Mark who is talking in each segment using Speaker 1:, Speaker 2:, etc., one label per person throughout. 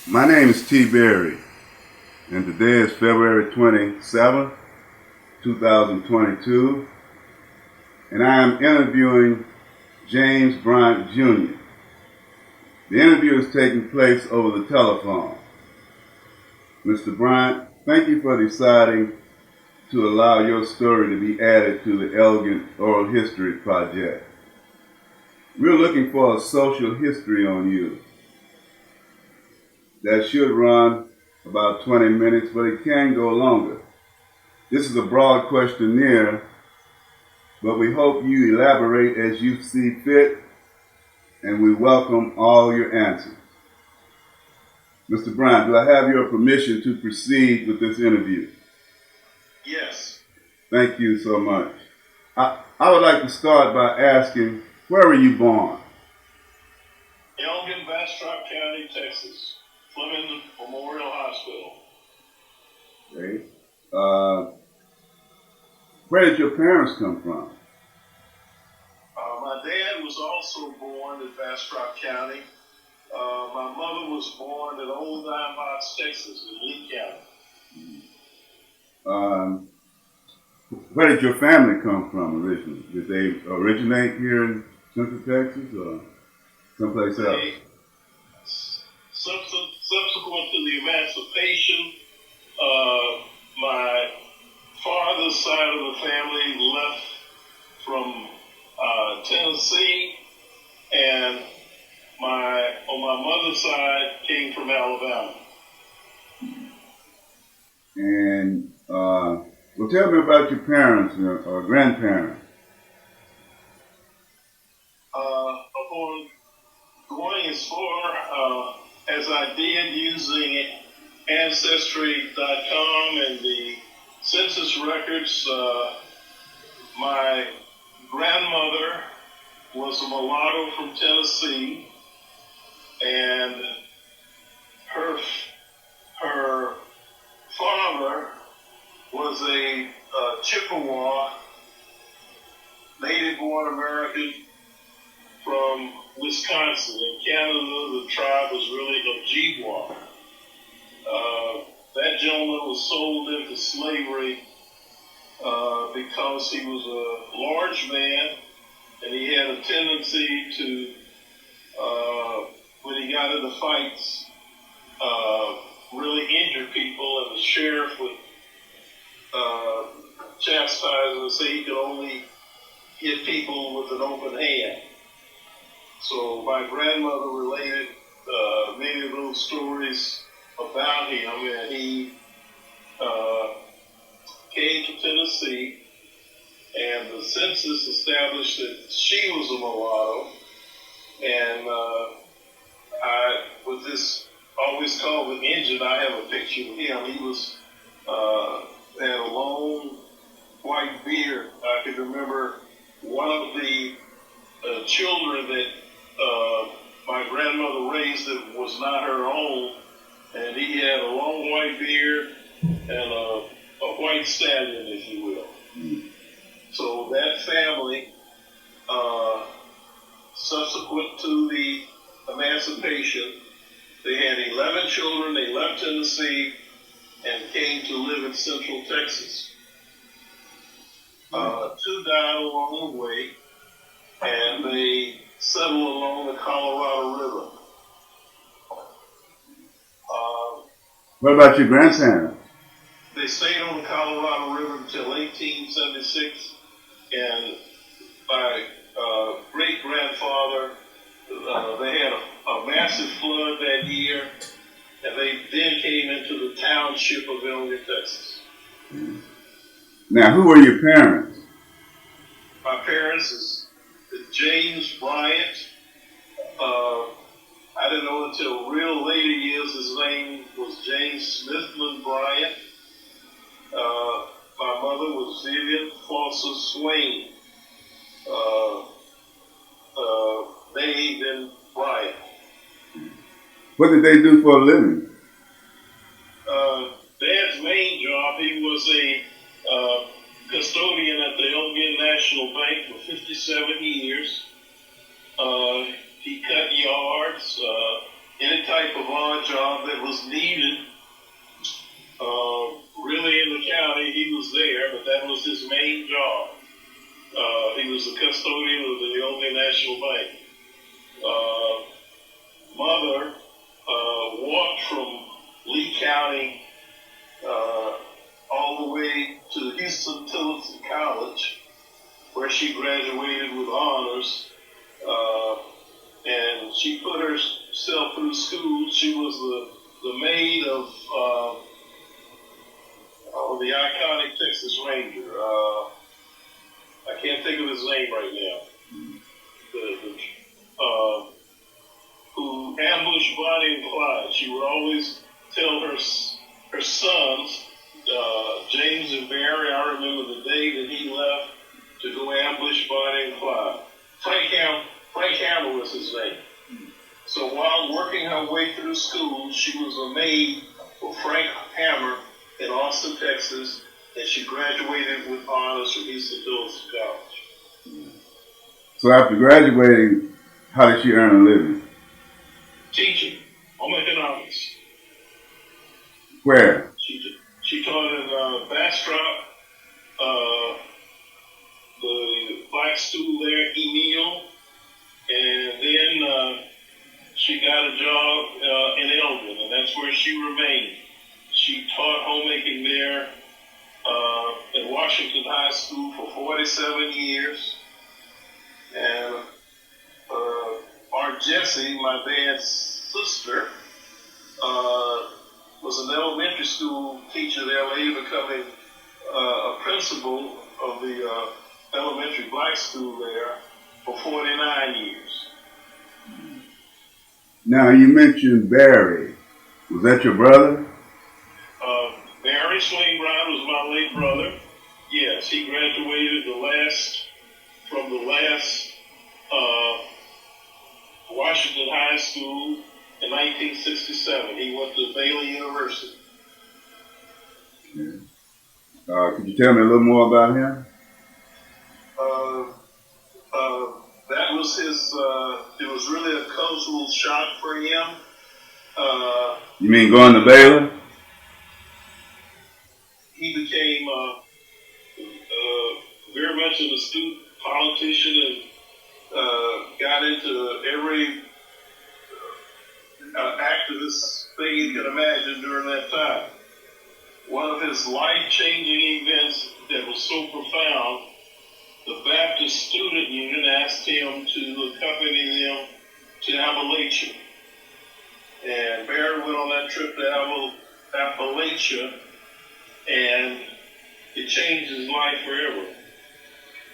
Speaker 1: My name is T. Berry, and today is February 27th, 2022, and I am interviewing James Bryant Jr. The interview is taking place over the telephone. Mr. Bryant, thank you for deciding to allow your story to be added to the Elegant Oral History Project. We're looking for a social history on you. That should run about 20 minutes, but it can go longer. This is a broad questionnaire, but we hope you elaborate as you see fit, and we welcome all your answers. Mr. Bryant, do I have your permission to proceed with this interview?
Speaker 2: Yes.
Speaker 1: Thank you so much. I would like to start by asking, where were you born?
Speaker 2: Elgin, Bastrop County, Texas. Fleming Memorial Hospital.
Speaker 1: Okay. Where did your parents come from?
Speaker 2: My dad was also born in Bastrop County. My mother was born in Old Nine Box, Texas, in Lee
Speaker 1: County. Where did your family come from originally? Did they originate here in Central Texas or someplace else?
Speaker 2: Subsequent to the emancipation, my father's side of the family left from Tennessee, and on my mother's side came from Alabama.
Speaker 1: And well, tell me about your parents or grandparents.
Speaker 2: Upon going as far as I did using Ancestry.com and the census records, my grandmother was a mulatto from Tennessee, and her father was a Chippewa, native-born American from Wisconsin. In Canada, the tribe was really Ojibwa. That gentleman was sold into slavery because he was a large man, and he had a tendency to, when he got into fights, really injure people, and the sheriff would chastise and say he could only hit people with an open hand. So my grandmother related many of those stories about him, and he came to Tennessee, and the census established that she was a mulatto, and with this always called the Injun, I have a picture of him. He was had a long white beard. I could remember one of the children that my grandmother raised that was not her own, and he had a long white beard and a white stallion, if you will. So that family, subsequent to the emancipation, they had 11 children. They left Tennessee and came to live in Central Texas. 2 died along the way, and they settled along the Colorado River.
Speaker 1: What about your grandparents?
Speaker 2: They stayed on the Colorado River until 1876, and my great-grandfather, they had a massive flood that year, and they then came into the township of Elgin, Texas.
Speaker 1: Now, who were your parents?
Speaker 2: My parents is James Bryant. I didn't know until real later years his name was James Smithman Bryant. My mother was Vivian Foster Swain. They then Bryant.
Speaker 1: What did they do for a living?
Speaker 2: Dad's main job, he was a custodian at the Elgin National Bank for 57 years. He cut yards. Anytime type of odd job that was needed. Really in the county, he was there, but that was his main job. He was the custodian of the Old National Bank. Mother walked from Lee County all the way to Houston Tillotson College, where she graduated with honors. And she put herself through school. She was the maid of the iconic Texas Ranger. I can't think of his name right now. Who ambushed Bonnie and Clyde. She would always tell her sons, James and Barry, I remember the day that he left to go ambush Bonnie and Clyde. Frank Hammer was his name. So while working her way through school, she was a maid for Frank Hammer in Austin, Texas, and she graduated with honors from Houston Tillotson College.
Speaker 1: So after graduating, how did she earn a living?
Speaker 2: Teaching, home economics.
Speaker 1: Where?
Speaker 2: She taught in Bastrop, the black school there, Emil, and then she got a job in Elgin, and that's where she remained. She taught homemaking there at Washington High School for 47 years. And Art Jessie, my dad's sister, was an elementary school teacher there, later becoming a principal of the elementary black school there for 49 years.
Speaker 1: Now, you mentioned Barry. Was that your brother?
Speaker 2: Barry Swain Bryant was my late brother. Yes, he graduated from the last Washington High School in 1967. He went to Baylor University.
Speaker 1: Yeah. Could you tell me a little more about him?
Speaker 2: That was his, it was really a cultural shock for him.
Speaker 1: You mean going to Baylor?
Speaker 2: He became very much an astute politician and got into every activist thing you can imagine during that time. One of his life-changing events that was so profound, the Baptist Student Union asked him to accompany them to Appalachia. And Barry went on that trip to Appalachia, and it changed his life forever.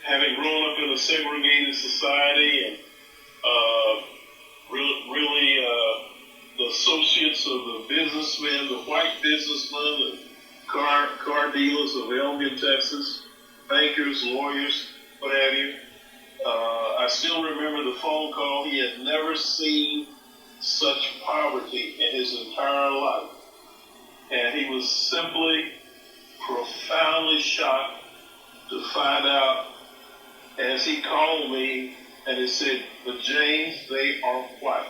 Speaker 2: Having grown up in a segregated society and really the associates of the businessmen, the white businessmen, the car dealers of Elgin, Texas, bankers, lawyers, what have you. I still remember the phone call. He had never seen such poverty in his entire life. And he was simply profoundly shocked to find out, as he called me and he said, "But James, they are white."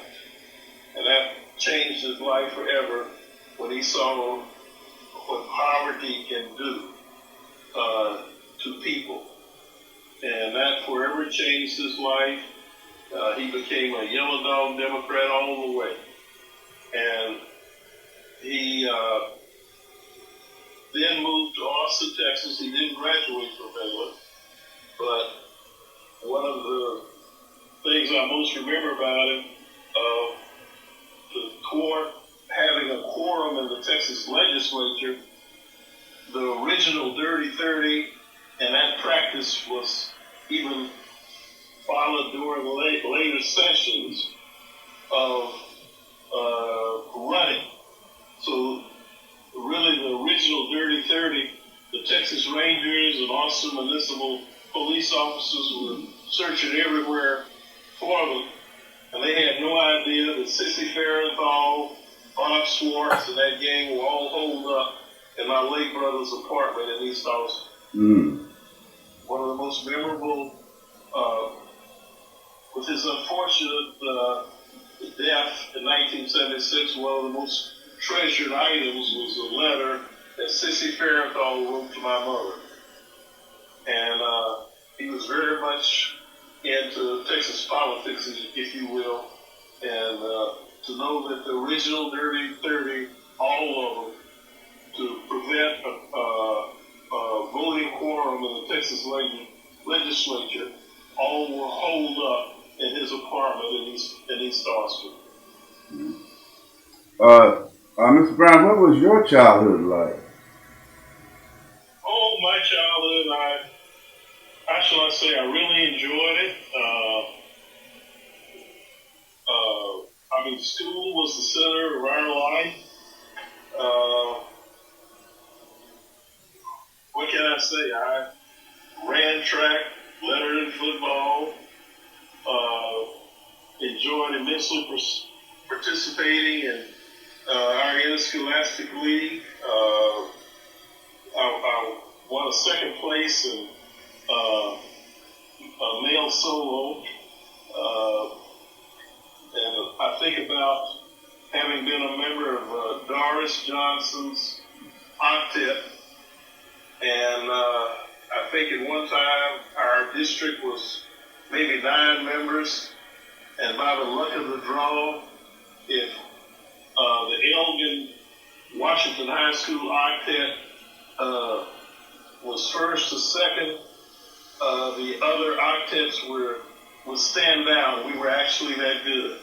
Speaker 2: And that changed his life forever when he saw what poverty can do to people. And that forever changed his life. He became a yellow dog Democrat all the way. And he then moved to Austin, Texas. He didn't graduate from Baylor, but one of the things I most remember about him, having a quorum in the Texas legislature, the original Dirty 30, and that practice was even followed during later sessions of running. So really the original Dirty 30, the Texas Rangers and Austin municipal police officers were searching everywhere for them, and they had no idea that Sissy Farenthold, Bob Schwartz, and that gang were all holed up in my late brother's apartment in East Austin.
Speaker 1: Mm.
Speaker 2: One of the most memorable, with his unfortunate death in 1976, one of the most treasured items was a letter that Sissy Farrakhan wrote to my mother. And he was very much into Texas politics, if you will. And to know that the original Dirty 30, all of them, to prevent a voting quorum in the Texas legislature, all were holed up in his apartment in East Austin.
Speaker 1: Mr. Brown, what was your childhood like?
Speaker 2: Oh, my childhood, how shall I say, I really enjoyed it. School was the center of our life. What can I say? I ran track, lettered in football, enjoyed immensely participating in our interscholastic league. I won a second place in a male solo. And I think about having been a member of Doris Johnson's octet. And I think at one time our district was maybe 9 members. And by the luck of the draw, if the Elgin Washington High School octet was first or second, the other octets would stand down. We were actually that good.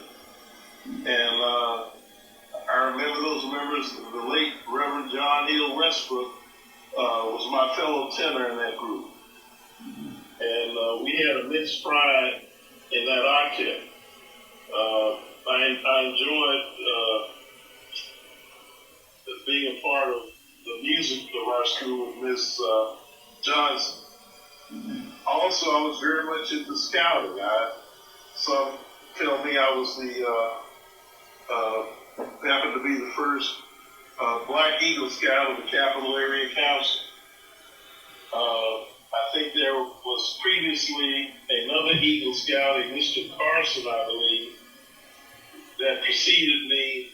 Speaker 2: And I remember those members, the late Reverend John Hill Westbrook was my fellow tenor in that group. And we had immense pride in that octet. I enjoyed being a part of the music of our school with Miss Johnson. Also, I was very much into scouting. Some tell me I was happened to be the first Black Eagle Scout of the Capital Area Council. I think there was previously another Eagle Scout, a Mr. Carson, I believe, that preceded me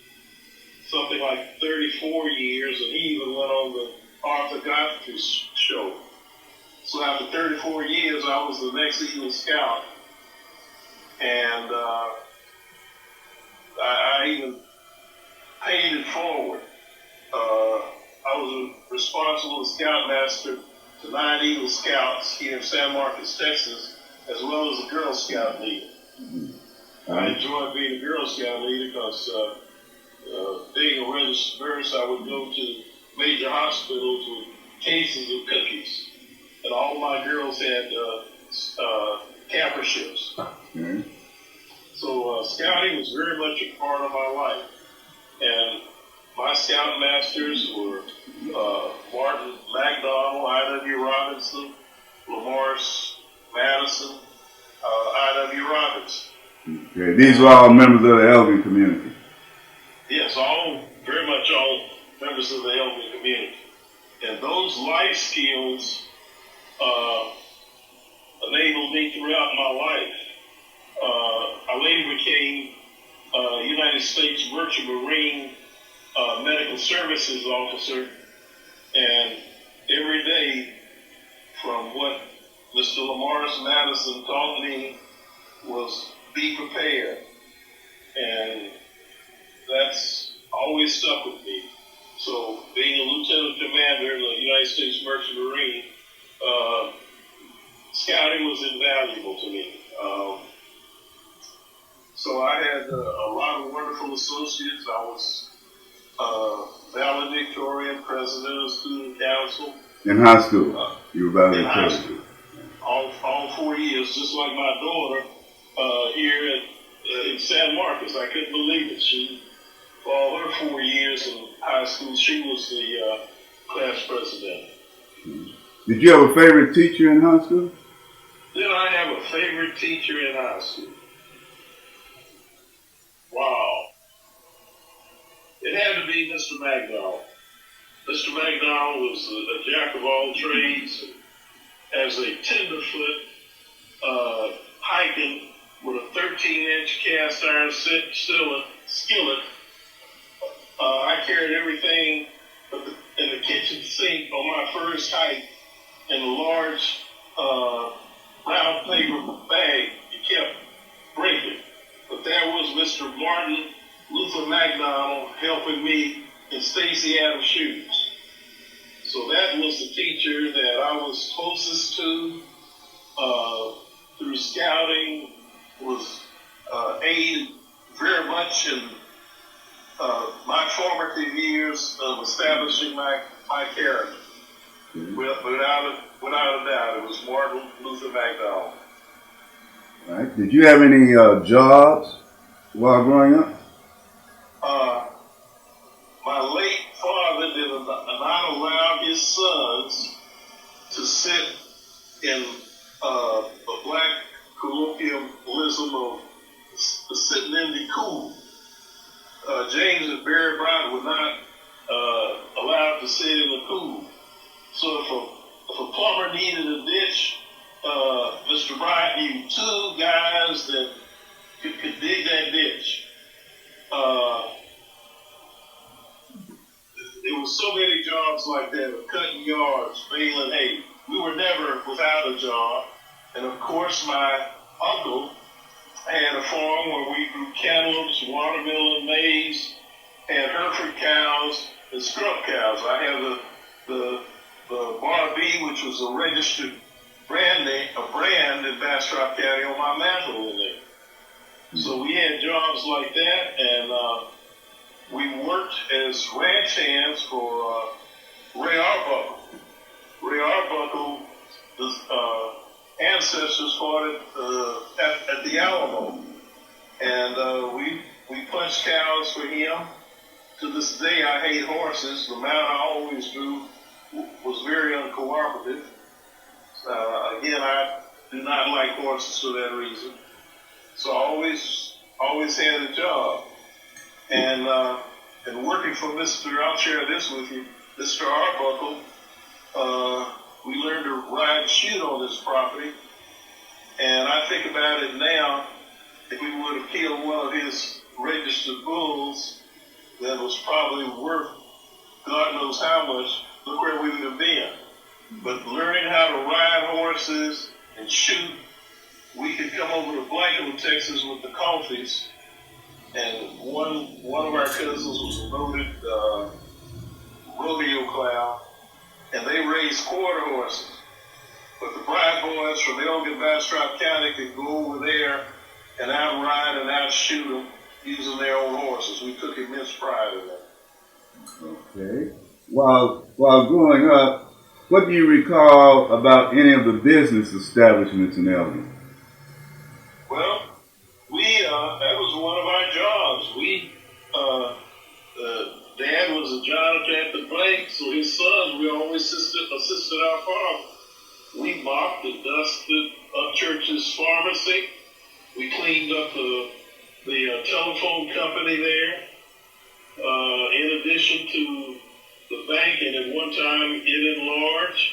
Speaker 2: something like 34 years, and he even went on the Arthur Godfrey show. So after 34 years, I was the next Eagle Scout. And I even paid it forward. I was responsible as Scoutmaster to 9 Eagle Scouts here in San Marcos, Texas, as well as a Girl Scout leader. I enjoyed being a Girl Scout leader because being a registered nurse, I would go to major hospitals with cases of cookies. And all my girls had camperships. Mm-hmm. So scouting was very much a part of my life. And my scoutmasters were Martin McDonald, I.W. Robinson, Lamorse Madison, I.W. Robinson.
Speaker 1: Okay, these are all members of the Elgin community.
Speaker 2: Yes, very much all members of the Elgin community. And those life skills enabled me throughout my life. I later became United States Merchant Marine Medical Services Officer, and every day from what Mr. Lamorse Madison taught me was be prepared, and that's always stuck with me. So being a lieutenant commander in the United States Merchant Marine, scouting was invaluable to me. So I had a lot of wonderful associates. I was valedictorian, president of student council.
Speaker 1: In high school? You were valedictorian?
Speaker 2: In high school. All 4 years, just like my daughter here in San Marcos. I couldn't believe it. For all her 4 years in high school, she was the class president.
Speaker 1: Did you have a favorite teacher in high school?
Speaker 2: Did I have a favorite teacher in high school? Wow. It had to be Mr. McDonald. Mr. McDonald was a jack of all trades. As a tenderfoot, hiking with a 13-inch cast iron skillet. I carried everything in the kitchen sink on my first hike in a large brown paper bag. It kept breaking. But there was Mr. Martin Luther McDonald helping me in Stacey Adams' shoes. So that was the teacher that I was closest to through scouting, was aided very much in my formative years of establishing my character.
Speaker 1: Okay.
Speaker 2: Without a doubt, it was Martin Luther McDonald.
Speaker 1: All right. Did you have any jobs while growing up?
Speaker 2: My late father did not allow his sons to sit in a black colloquialism of sitting in the cool. James and Barry Bryant were not allowed to sit in the cool. So if a plumber needed a ditch, Mr. Bryant knew two guys that could dig that ditch. There were so many jobs like that, of cutting yards, baling hay. We were never without a job. And of course, my uncle had a farm where we grew cantaloupes, watermelon, maize, had Hereford cows and scrub cows. I have the Bar B, which was a registered brand in Bastrop County on my mantle in there. So we had jobs like that, and we worked as ranch hands for Ray Arbuckle. Ray Arbuckle, his ancestors fought at the Alamo, and we punched cows for him. To this day, I hate horses. The mount I always drew was very uncooperative. Again, I do not like horses for that reason. So I always had a job. And working for I'll share this with you, Mr. Arbuckle, we learned to ride and shoot on this property. And I think about it now, if we would have killed one of his registered bulls, that was probably worth God knows how much, look where we would have been. But learning how to ride horses and shoot, we could come over to Blankenham, Texas with the Coffees, and one of our cousins was a noted rodeo clown, and they raised quarter horses. But the Bryant boys from Elgin, Bastrop County could go over there and outride and outshoot them using their own horses. We took immense pride in that.
Speaker 1: Okay. While growing up, what do you recall about any of the business establishments in Elgin?
Speaker 2: Well, that was one of our jobs. Dad was a janitor at the bank, so his sons, we always assisted our father. We mopped and dusted up Church's pharmacy. We cleaned up the telephone company there. In addition to the bank, and at one time it enlarged.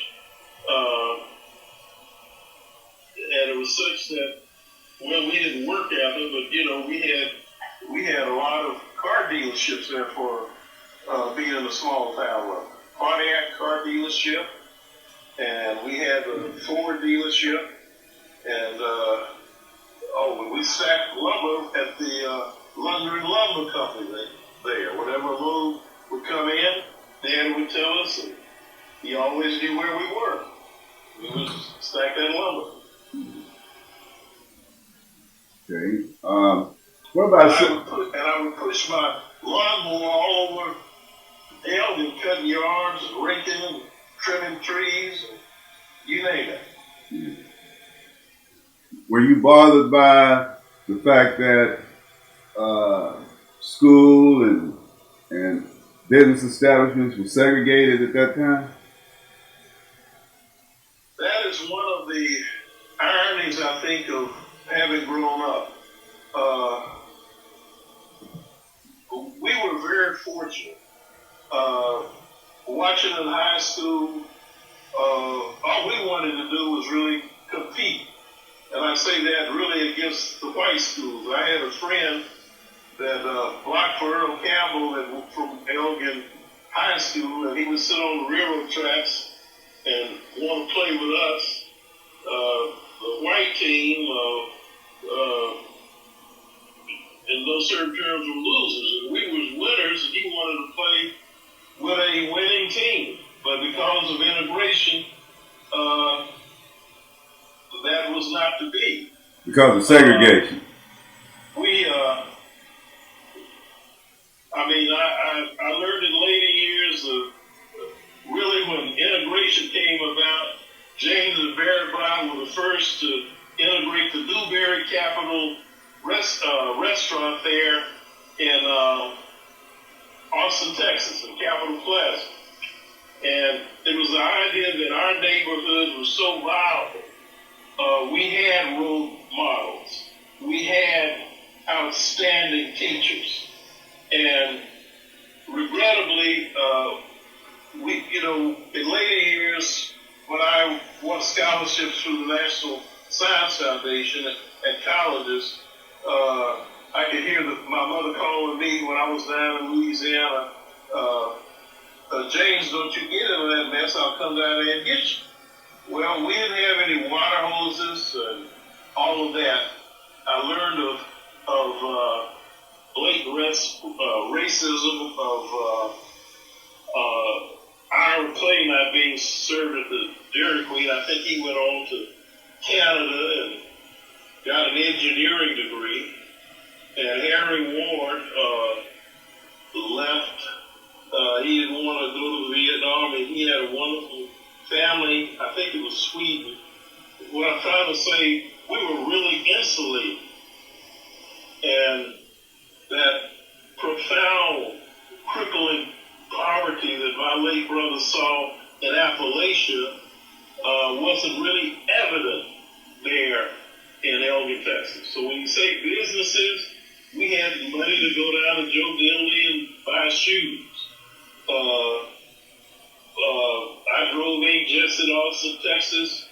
Speaker 2: And it was such that, well, we didn't work at it, but we had a lot of car dealerships there for being in a small town. Pontiac car dealership, and we had a Ford dealership, and we stacked lumber at the Lundgren Lumber Company there. Whatever load would come in, Dad would tell us, and he always knew where we were. We would stack that lumber.
Speaker 1: Okay. What about?
Speaker 2: I would push my lawnmower all over Elgin, cutting yards, and raking and trimming trees, and you name it.
Speaker 1: Yeah. Were you bothered by the fact that school and business establishments were segregated at that time?
Speaker 2: That is one of the ironies, I think, of having grown up. We were very fortunate. Watching in high school, all we wanted to do was really compete. And I say that really against the white schools. I had a friend that blocked for Earl Campbell from Elgin High School, and he would sit on the railroad tracks and want to play with us. The white team, in those certain terms, were losers, and we were winners, and he wanted to play with a winning team. But because of integration, that was not to be.
Speaker 1: Because of segregation.
Speaker 2: I learned in later years, really when integration came about, James and Barry Bryant were the first to integrate the Newberry Capital restaurant there in Austin, Texas, in Capitol Plaza. And it was the idea that our neighborhood was so viable. We had role models. We had outstanding teachers. And regrettably, in later years, when I won scholarships through the National Science Foundation at colleges, I could hear my mother calling me when I was down in Louisiana, James, don't you get into that mess, I'll come down there and get you. Well, we didn't have any water hoses and all of that. I learned of blatant racism, of Ira Clay not being served at the Dairy Queen. I think he went on to Canada and got an engineering degree. And Harry Ward left. He didn't want to go to Vietnam, and he had a wonderful family. I think it was Sweden. What I'm trying to say, we were really insulated. And that profound, crippling poverty that my late brother saw in Appalachia wasn't really evident there in Elgin, Texas. So when you say businesses, we had money to go down to Joe Dinley and buy shoes. I drove Aunt Jessie to Austin, Texas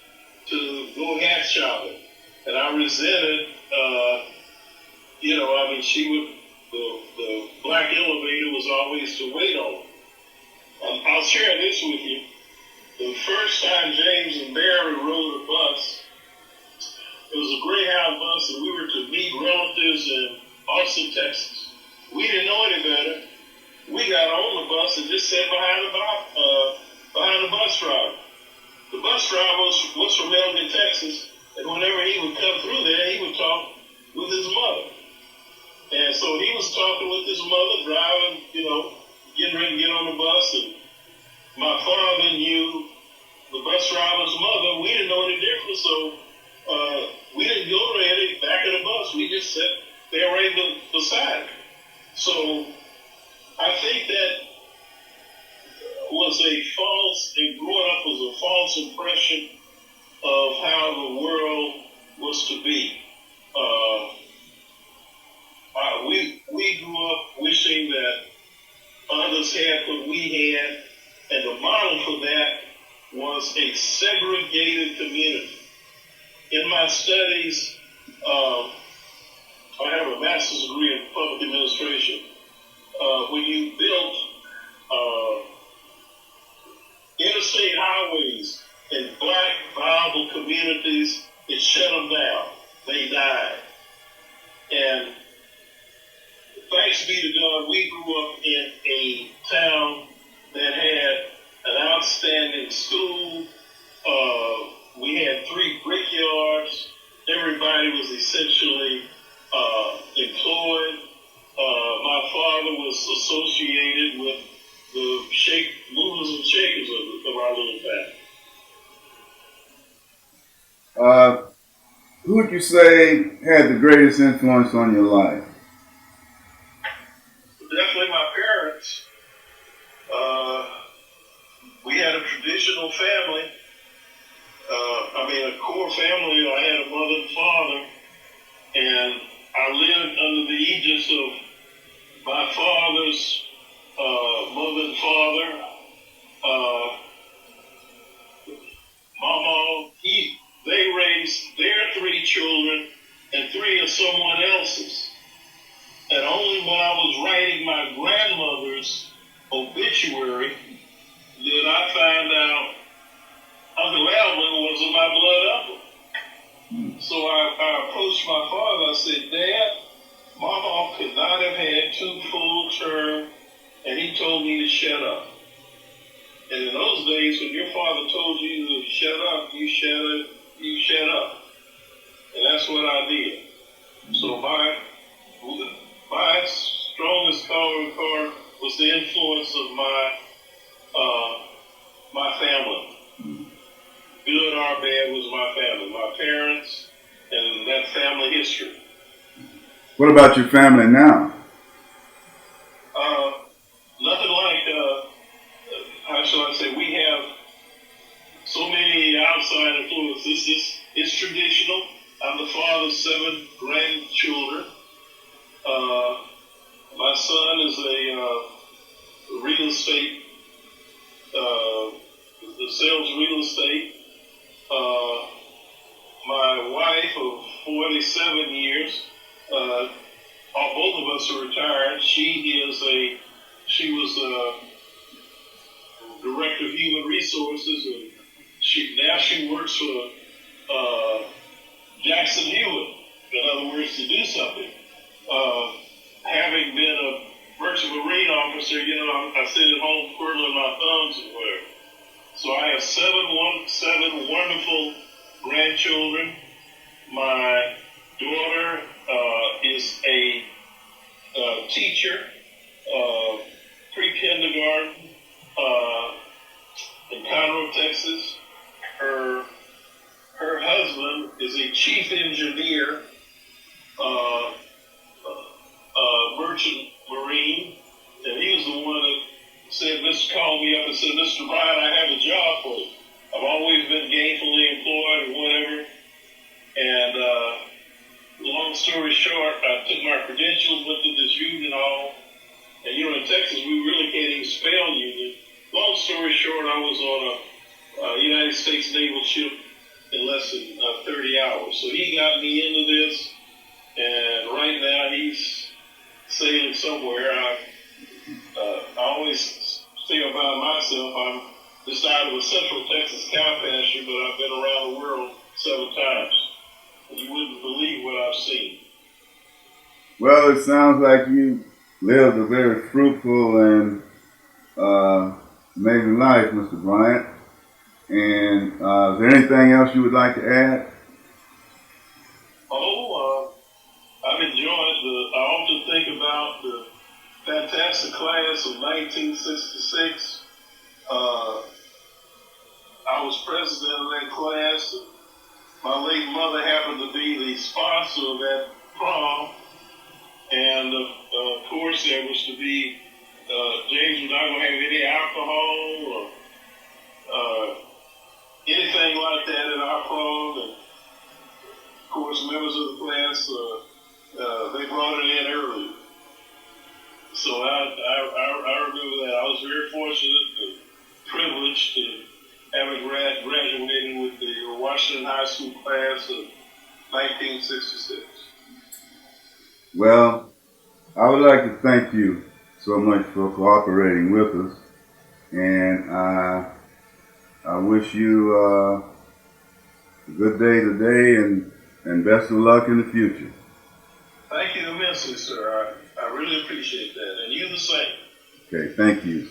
Speaker 2: to go hat shopping. And I resented, she would, the black elevator was always to wait on. I'll share this with you. The first time James and Barry rode a bus, it was a Greyhound bus, and we were to meet relatives in Austin, Texas. We didn't know any better. We got on the bus and just sat behind the bus driver. The bus driver was from Elgin, Texas, and whenever he would come through there, he would talk with his mother. And so he was talking with his mother, driving, getting ready to get on the bus, and my father knew the bus driver's mother. We didn't know any different, so we didn't go to any back of the bus. We just sat there right beside him. So I think that was growing up was a false impression of how the world was to be. We grew up wishing that others had what we had, and the model for that was a segregated community. In my studies, I have a master's degree in public administration. When you built interstate highways in black viable communities, it shut them down. They died. And thanks be to God, we grew up in a town that had an outstanding school. We had 3 brickyards. Everybody was essentially employed. My father was associated with the movers and shakers of our little family.
Speaker 1: Who would you say had the greatest influence on your life?
Speaker 2: Definitely my parents. We had a traditional family. A core family. I had a mother and father, and I lived under the aegis of my father's mother and father. Mama, they raised their 3 children, and 3 are someone else's. And only when I was writing my grandmother's obituary did I find out Uncle Alvin wasn't my blood uncle. So I approached my father. I said, Dad, my mom could not have had 2 full terms, and he told me to shut up. And in those days, when your father told you to shut up, you shut up. And that's what I did. So my strongest calling card was the influence of my family. Good or bad was my family, my parents, and that family history.
Speaker 1: What about your family now?
Speaker 2: Nothing like, how shall I say, we have so many outside influences. It's traditional. I'm the father of 7 grandchildren. My son is a real estate, sells real estate. My wife of 47 years, both of us are retired. She was director of human resources, and she works for Jackson Hewitt. In other words, to do something. Having been a merchant marine officer, I sit at home twiddling my thumbs and whatever. So I have 7 wonderful grandchildren. My daughter is a teacher, pre-kindergarten in Conroe, Texas. Her husband is a chief engineer, merchant marine, and he was the one that called me up and said, Mr. Bryant, I have a job for you. I've always been gainfully employed or whatever. And long story short, I took my credentials, went to this union hall. And in Texas, we really can't even spell union. Long story short, I was on a United States naval ship in less than 30 hours. So he got me into this, and right now he's sailing somewhere. I always say about myself, I'm just out of a Central Texas cow pasture, but I've been around the world 7 times. You wouldn't believe what I've seen.
Speaker 1: Well, it sounds like you lived a very fruitful and amazing life, Mr. Bryant. And is there anything else you would like to add?
Speaker 2: I've enjoyed I often think about the fantastic class of 1966. I was president of that class. And my late mother happened to be the sponsor of that prom. And of course, there was to be, James was not going to have any alcohol or anything like that at our prom. And of course, members of the class, they brought it in early. So I remember that. I was very fortunate and privileged to having graduated with the Washington High School class of 1966.
Speaker 1: Well, I would like to thank you so much for cooperating with us, and I wish you a good day today and best of luck in the future.
Speaker 2: Thank you immensely, sir. I really appreciate that, and you the same.
Speaker 1: Okay, thank you.